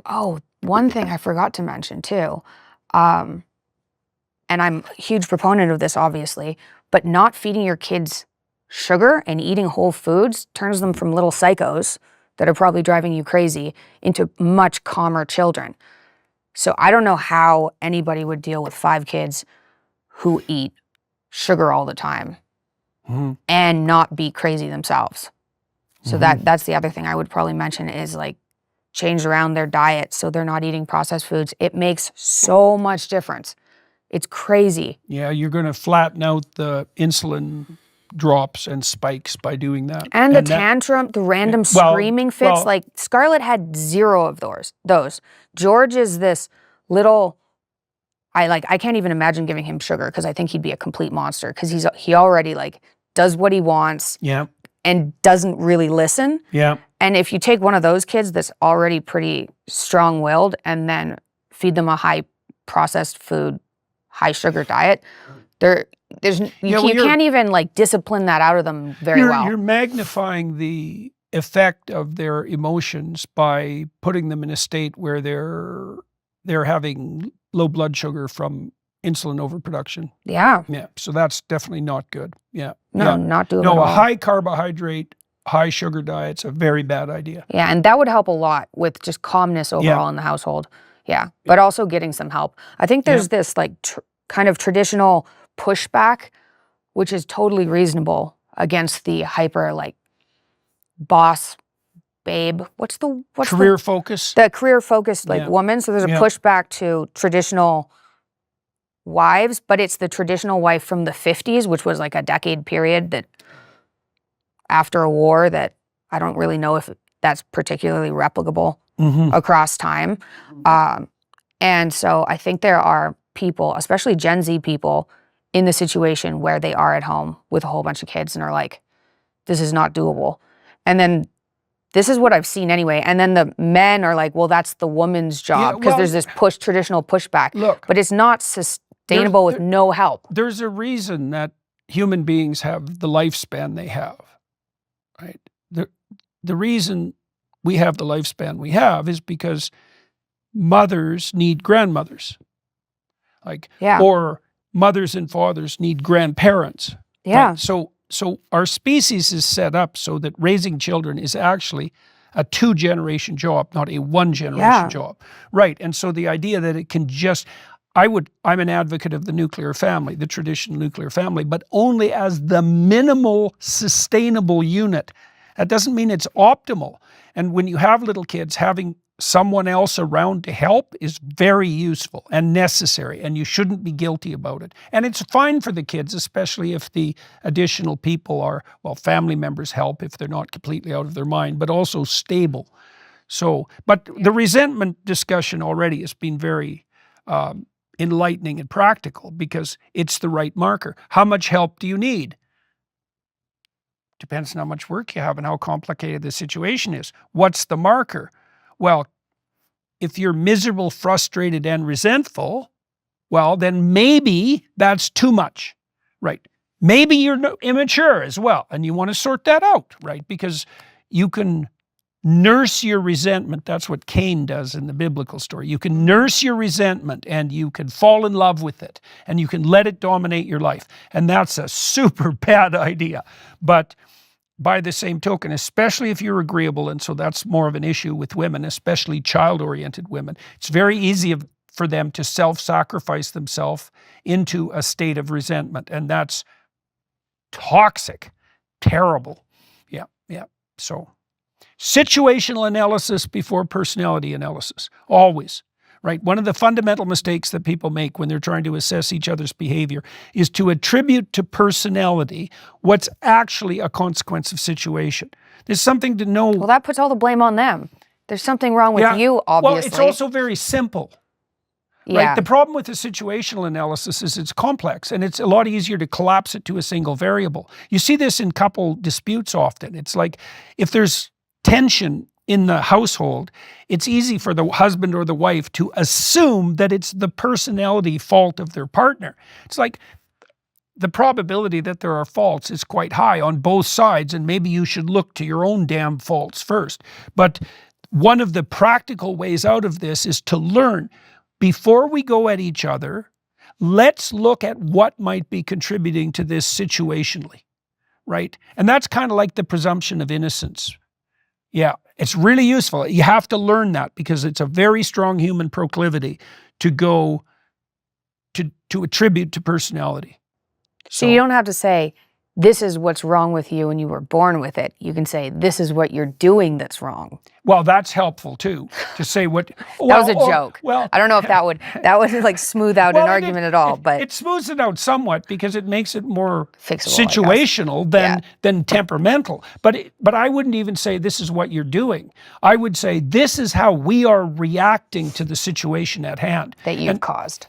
Oh, one thing I forgot to mention too, um, and I'm a huge proponent of this, obviously, but not feeding your kids sugar and eating whole foods turns them from little psychos that are probably driving you crazy into much calmer children. So I don't know how anybody would deal with 5 kids who eat sugar all the time Mhm. and not be crazy themselves. So that's the other thing I would probably mention is like change around their diet so they're not eating processed foods. It makes so much difference. It's crazy. Yeah, you're going to flatten out the insulin drops and spikes by doing that. And the that, tantrum, the random well, screaming fits, like Scarlett had 0 of those. George is this little, I can't even imagine giving him sugar because I think he'd be a complete monster because he already like does what he wants yeah, and doesn't really listen. yeah, And if you take one of those kids that's already pretty strong-willed and then feed them a high processed food, high sugar diet, you can't even like discipline that out of them very well. You're magnifying the effect of their emotions by putting them in a state where they're having low blood sugar from insulin overproduction. Yeah. Yeah, so that's definitely not good. Yeah. No, yeah. not doable No, at a all. high carbohydrate, high sugar diet's a very bad idea. Yeah, and that would help a lot with just calmness overall in the household. Yeah, but also getting some help. I think there's this like kind of traditional pushback, which is totally reasonable against the hyper like boss babe. What's Career focus. the career focused like woman? So there's a pushback to traditional wives, but it's the traditional wife from the 50s, which was like a decade period that after a war that I don't really know if that's particularly replicable across time. And so I think there are people, especially Gen Z people, in the situation where they are at home with a whole bunch of kids and are like, this is not doable. And then this is what I've seen anyway. And then the men are like, well, that's the woman's job because there's this traditional pushback. Look, but it's not sustainable with no help. There's a reason that human beings have the lifespan they have, right? The reason we have the lifespan we have is because mothers need grandmothers, or mothers and fathers need grandparents. Yeah. Right? So our species is set up so that raising children is actually a 2-generation job, not a 1-generation job. Right. And so the idea that it can just, I'm an advocate of the nuclear family, the traditional nuclear family, but only as the minimal sustainable unit. That doesn't mean it's optimal. And when you have little kids, having someone else around to help is very useful and necessary, and you shouldn't be guilty about it. And it's fine for the kids, especially if the additional people are, well, family members help if they're not completely out of their mind, but also stable. So, but the resentment discussion already has been very enlightening and practical because it's the right marker. How much help do you need? Depends on how much work you have and how complicated the situation is. What's the marker? Well, if you're miserable, frustrated, and resentful, well, then maybe that's too much, right? Maybe you're immature as well, and you want to sort that out, right? Because you can nurse your resentment. That's what Cain does in the biblical story. You can nurse your resentment and you can fall in love with it and you can let it dominate your life. And that's a super bad idea. But by the same token, especially if you're agreeable, and so that's more of an issue with women, especially child-oriented women, it's very easy for them to self-sacrifice themselves into a state of resentment. And that's toxic, terrible. Yeah. So situational analysis before personality analysis, always, right? One of the fundamental mistakes that people make when they're trying to assess each other's behavior is to attribute to personality what's actually a consequence of situation. There's something to know. Well, that puts all the blame on them. There's something wrong with you, obviously. Well, it's also very simple. Right? The problem with the situational analysis is it's complex and it's a lot easier to collapse it to a single variable. You see this in couple disputes often. It's like if there's tension in the household, it's easy for the husband or the wife to assume that it's the personality fault of their partner. It's like the probability that there are faults is quite high on both sides, and maybe you should look to your own damn faults first. But one of the practical ways out of this is to learn, before we go at each other, let's look at what might be contributing to this situationally, right? And that's kind of like the presumption of innocence. Yeah, it's really useful. You have to learn that because it's a very strong human proclivity to go to attribute to personality. So you don't have to say, this is what's wrong with you and you were born with it. You can say, this is what you're doing that's wrong. Well, that's helpful too, to say what... That was a joke. Well, I don't know if that would like smooth out an argument at all, but... It smooths it out somewhat because it makes it more fixable, situational than temperamental. But I wouldn't even say this is what you're doing. I would say this is how we are reacting to the situation at hand. That you've caused.